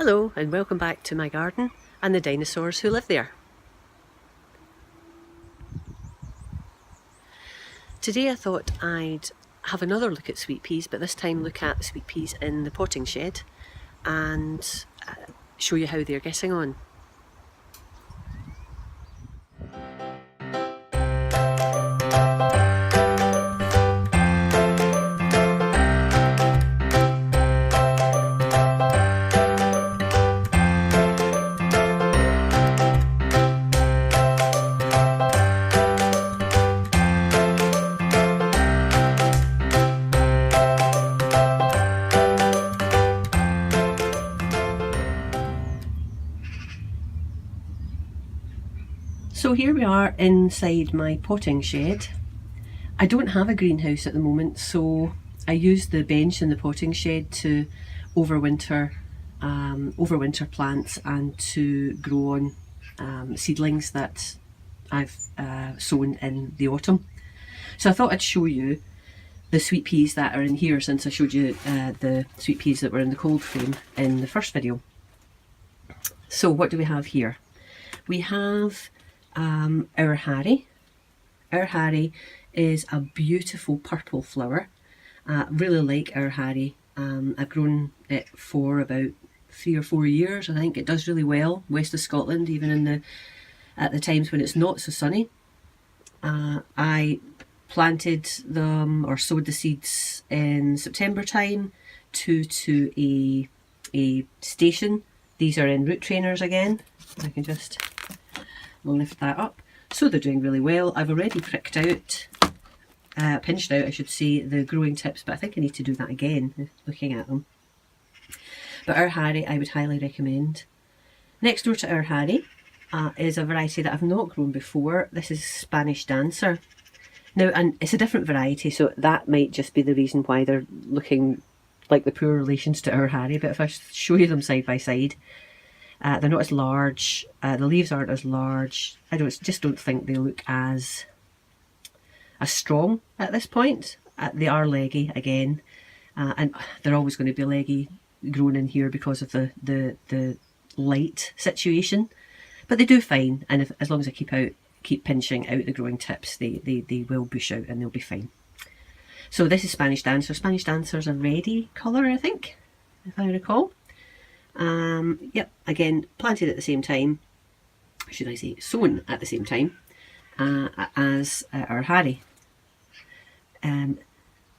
Hello and welcome back to my garden and the dinosaurs who live there. Today I thought I'd have another look at sweet peas, but this time look at the sweet peas in the potting shed and show you how they're getting on. So here we are inside my potting shed. I don't have a greenhouse at the moment, so I use the bench in the potting shed to overwinter plants and to grow on seedlings that I've sown in the autumn. So I thought I'd show you the sweet peas that are in here, since I showed you the sweet peas that were in the cold frame in the first video. So what do we have here? We have our Harry. Our Harry is a beautiful purple flower. Really like our Harry. I've grown it for about 3 or 4 years. I think it does really well west of Scotland, even at the times when it's not so sunny. I planted them or sowed the seeds in September time to a station. These are in root trainers again. I can just lift that up. So they're doing really well. I've already pinched out I should say, the growing tips, but I think I need to do that again looking at them. But our Harry I would highly recommend. Next door to our Harry is a variety that I've not grown before. This is Spanish Dancer. Now, and it's a different variety, so that might just be the reason why they're looking like the poor relations to our Harry, but if I show you them side by side, they're not as large, the leaves aren't as large. I just don't think they look as strong at this point. They are leggy again, and they're always going to be leggy grown in here because of the light situation, but they do fine, and as long as I keep pinching out the growing tips, they will bush out and they'll be fine. So this is Spanish Dancer. Spanish Dancer's a reddy colour, I think, if I recall. Yep, again, planted at the same time, should I say sown at the same time as our Harry.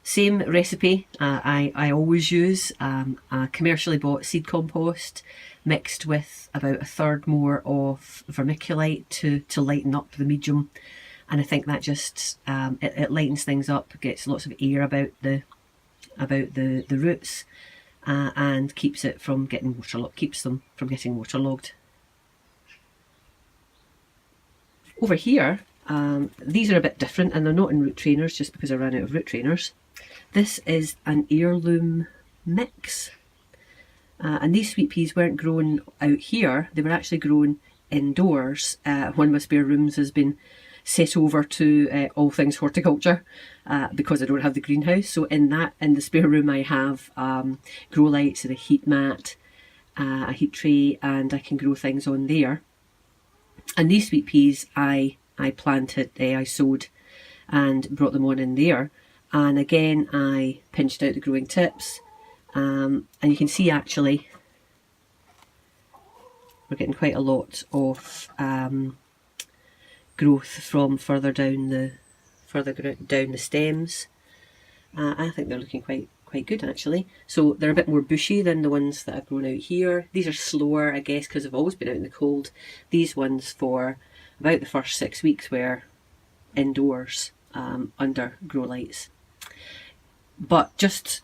Same recipe. I always use a commercially bought seed compost mixed with about 1/3 more of vermiculite to lighten up the medium, and I think that just it lightens things up, gets lots of air about the roots. And keeps it from getting keeps them from getting waterlogged. Over here, these are a bit different, and they're not in root trainers just because I ran out of root trainers. This is an heirloom mix, and these sweet peas weren't grown out here. They were actually grown indoors. One of my spare rooms has been set over to all things horticulture because I don't have the greenhouse. So in the spare room I have grow lights and a heat mat, a heat tray, and I can grow things on there. And these sweet peas I planted, I sowed and brought them on in there. And again I pinched out the growing tips, and you can see actually we're getting quite a lot of growth from further down the stems. I think they're looking quite good actually. So they're a bit more bushy than the ones that I've grown out here. These are slower, I guess, because I've always been out in the cold. These ones for about the first 6 weeks were indoors under grow lights. But just,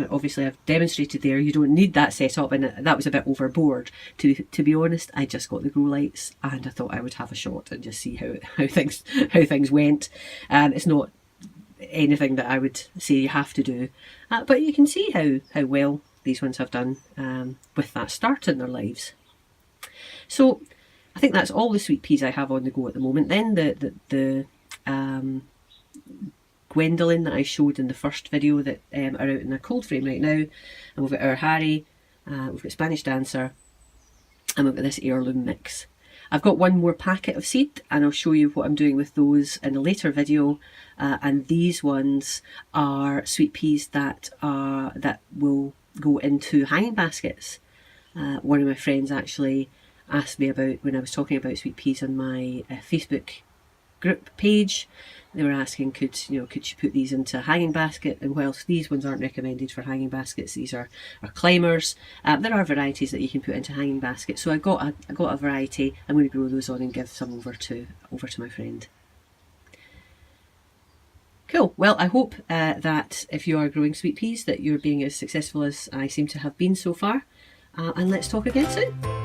obviously I've demonstrated there, you don't need that setup, and that was a bit overboard. To be honest, I just got the grow lights and I thought I would have a shot and just see how things went. It's not anything that I would say you have to do, but you can see how well these ones have done with that start in their lives. So I think that's all the sweet peas I have on the go at the moment. Then the Gwendolyn that I showed in the first video that are out in a cold frame right now, and we've got our Harry, we've got Spanish Dancer, and we've got this heirloom mix. I've got one more packet of seed, and I'll show you what I'm doing with those in a later video. And these ones are sweet peas that will go into hanging baskets. One of my friends actually asked me about, when I was talking about sweet peas on my Facebook group page, they were asking could you put these into a hanging basket, and whilst these ones aren't recommended for hanging baskets, these are climbers, there are varieties that you can put into hanging baskets. So I got a variety. I'm going to grow those on and give some over to my friend. Cool. Well, I hope that if you are growing sweet peas that you're being as successful as I seem to have been so far, and let's talk again soon.